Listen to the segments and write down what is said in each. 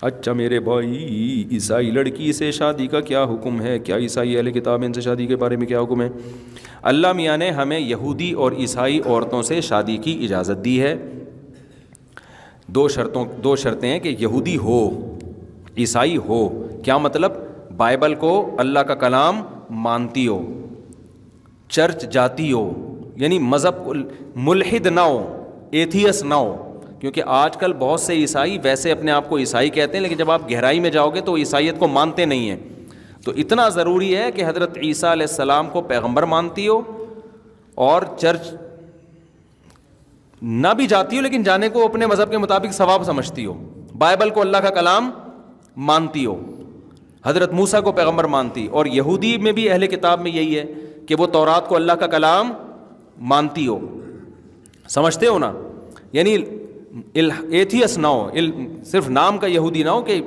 اچھا میرے بھائی، عیسائی لڑکی سے شادی کا کیا حکم ہے؟ کیا عیسائی اہل کتاب ہیں، ان سے شادی کے بارے میں کیا حکم ہے؟ اللہ میاں نے ہمیں یہودی اور عیسائی عورتوں سے شادی کی اجازت دی ہے. دو شرطیں ہیں کہ یہودی ہو، عیسائی ہو. کیا مطلب؟ بائبل کو اللہ کا کلام مانتی ہو، چرچ جاتی ہو، یعنی مذہب ملحد نہ ہو، ایتھیس نہ ہو. کیونکہ آج کل بہت سے عیسائی ویسے اپنے آپ کو عیسائی کہتے ہیں، لیکن جب آپ گہرائی میں جاؤ گے تو عیسائیت کو مانتے نہیں ہیں. تو اتنا ضروری ہے کہ حضرت عیسیٰ علیہ السلام کو پیغمبر مانتی ہو اور چرچ نہ بھی جاتی ہو لیکن جانے کو اپنے مذہب کے مطابق ثواب سمجھتی ہو، بائبل کو اللہ کا کلام مانتی ہو، حضرت موسیٰ کو پیغمبر مانتی. اور یہودی میں بھی اہل کتاب میں یہی ہے کہ وہ تورات کو اللہ کا کلام مانتی ہو. سمجھتے ہو نا؟ یعنی ایتھیس نہ ہو، صرف نام کا یہودی نہ ہو، کہ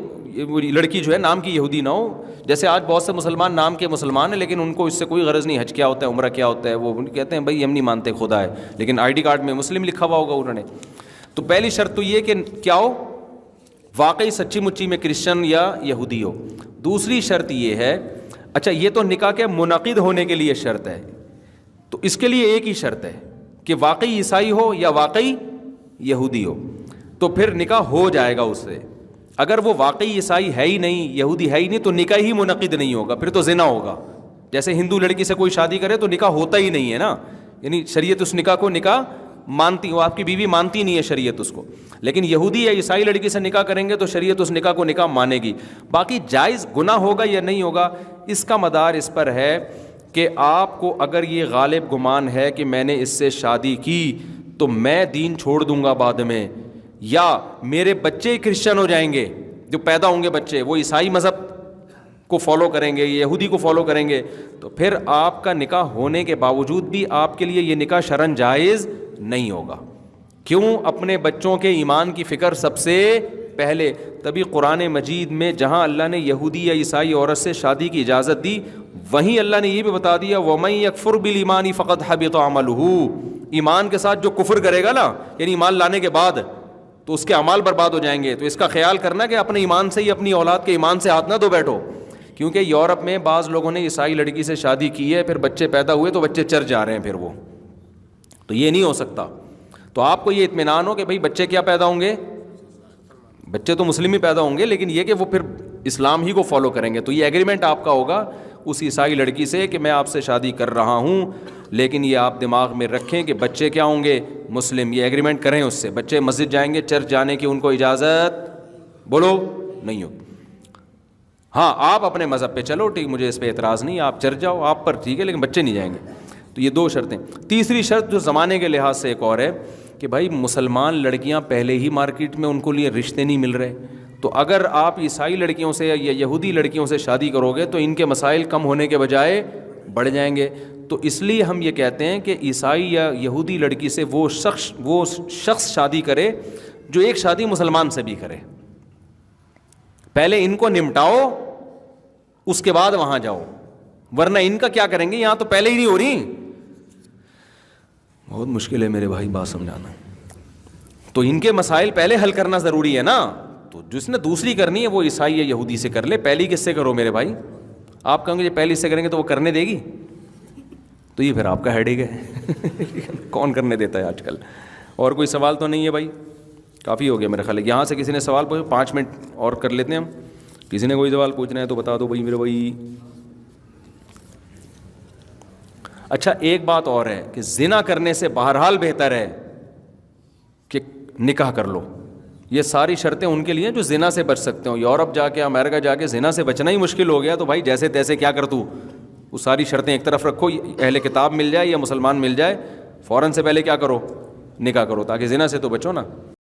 لڑکی جو ہے نام کی یہودی نہ ہو. جیسے آج بہت سے مسلمان نام کے مسلمان ہیں لیکن ان کو اس سے کوئی غرض نہیں، حج کیا ہوتا ہے، عمرہ کیا ہوتا ہے، وہ کہتے ہیں بھائی ہم نہیں مانتے خدا ہے، لیکن آئی ڈی کارڈ میں مسلم لکھا ہوا ہوگا انہوں نے. تو پہلی شرط تو یہ کہ کیا ہو، واقعی سچی مچی میں کرسچن یا یہودی ہو. دوسری شرط یہ ہے، اچھا یہ تو نکاح کے منعقد ہونے کے لیے شرط ہے، تو اس کے لیے ایک ہی شرط ہے کہ واقعی عیسائی ہو یا واقعی یہودی ہو، تو پھر نکاح ہو جائے گا اس سے. اگر وہ واقعی عیسائی ہے ہی نہیں، یہودی ہے ہی نہیں، تو نکاح ہی منعقد نہیں ہوگا، پھر تو زنا ہوگا. جیسے ہندو لڑکی سے کوئی شادی کرے تو نکاح ہوتا ہی نہیں ہے نا، یعنی شریعت اس نکاح کو نکاح مانتی، وہ آپ کی بیوی مانتی نہیں ہے شریعت اس کو. لیکن یہودی یا عیسائی لڑکی سے نکاح کریں گے تو شریعت اس نکاح کو نکاح مانے گی. باقی جائز گناہ ہوگا یا نہیں ہوگا، اس کا مدار اس پر ہے کہ آپ کو اگر یہ غالب گمان ہے کہ میں نے اس سے شادی کی تو میں دین چھوڑ دوں گا بعد میں، یا میرے بچے کرسچن ہو جائیں گے، جو پیدا ہوں گے بچے وہ عیسائی مذہب کو فالو کریں گے، یہودی کو فالو کریں گے، تو پھر آپ کا نکاح ہونے کے باوجود بھی آپ کے لیے یہ نکاح شرعاً جائز نہیں ہوگا. کیوں؟ اپنے بچوں کے ایمان کی فکر سب سے پہلے. تبھی قرآن مجید میں جہاں اللہ نے یہودی یا عیسائی عورت سے شادی کی اجازت دی، وہیں اللہ نے یہ بھی بتا دیا وَمَن يَكْفُرْ بِالْإِيمَانِ فَقَدْ حَبِطَ عَمَلُهُ. ایمان کے ساتھ جو کفر کرے گا نا، یعنی ایمان لانے کے بعد، تو اس کے اعمال برباد ہو جائیں گے. تو اس کا خیال کرنا کہ اپنے ایمان سے ہی اپنی اولاد کے ایمان سے ہاتھ نہ دھو بیٹھو. کیونکہ یورپ میں بعض لوگوں نے عیسائی لڑکی سے شادی کی ہے، پھر بچے پیدا ہوئے تو بچے چر جا رہے ہیں، پھر وہ تو یہ نہیں ہو سکتا. تو آپ کو یہ اطمینان ہو کہ بھائی بچے کیا پیدا ہوں گے، بچے تو مسلم ہی پیدا ہوں گے، لیکن یہ کہ وہ پھر اسلام ہی کو فالو کریں گے. تو یہ ایگریمنٹ آپ کا ہوگا اس عیسائی لڑکی سے کہ میں آپ سے شادی کر رہا ہوں، لیکن یہ آپ دماغ میں رکھیں کہ بچے کیا ہوں گے، مسلم. یہ ایگریمنٹ کریں اس سے. بچے مسجد جائیں گے، چرچ جانے کی ان کو اجازت بولو نہیں ہو. ہاں آپ اپنے مذہب پہ چلو، ٹھیک، مجھے اس پہ اعتراض نہیں، آپ چرچ جاؤ، آپ پر ٹھیک ہے، لیکن بچے نہیں جائیں گے. تو یہ دو شرطیں. تیسری شرط جو زمانے کے لحاظ سے ایک اور ہے کہ بھائی مسلمان لڑکیاں پہلے ہی مارکیٹ میں ان کو لیے رشتے نہیں مل رہے، تو اگر آپ عیسائی لڑکیوں سے یا یہودی لڑکیوں سے شادی کرو گے تو ان کے مسائل کم ہونے کے بجائے بڑھ جائیں گے. تو اس لیے ہم یہ کہتے ہیں کہ عیسائی یا یہودی لڑکی سے وہ شخص شادی کرے جو ایک شادی مسلمان سے بھی کرے. پہلے ان کو نمٹاؤ، اس کے بعد وہاں جاؤ، ورنہ ان کا کیا کریں گے، یہاں تو پہلے ہی نہیں ہو رہی. بہت مشکل ہے میرے بھائی بات سمجھانا. تو ان کے مسائل پہلے حل کرنا ضروری ہے نا. تو جس نے دوسری کرنی ہے وہ عیسائی یا یہودی سے کر لے. پہلی کس سے کرو میرے بھائی؟ آپ کہیں گے پہلی سے کریں گے تو وہ کرنے دے گی، تو یہ پھر آپ کا ہیڈیک ہے. کون کرنے دیتا ہے آج کل؟ اور کوئی سوال تو نہیں ہے بھائی؟ کافی ہو گیا میرا خیال ہے. یہاں سے کسی نے سوال پوچھا، 5 منٹ اور کر لیتے ہیں ہم. کسی نے کوئی سوال پوچھنا ہے تو بتا دو بھائی میرے بھائی. اچھا ایک بات اور ہے کہ زنا کرنے سے بہرحال بہتر ہے کہ نکاح کر لو. یہ ساری شرطیں ان کے لیے جو زنا سے بچ سکتے ہوں. یورپ جا کے، امریکہ جا کے زنا سے بچنا ہی مشکل ہو گیا، تو بھائی جیسے تیسے کیا کر تو وہ ساری شرطیں ایک طرف رکھو. اہل کتاب مل جائے یا مسلمان مل جائے، فوراً سے پہلے کیا کرو، نکاح کرو، تاکہ زنا سے تو بچو نا.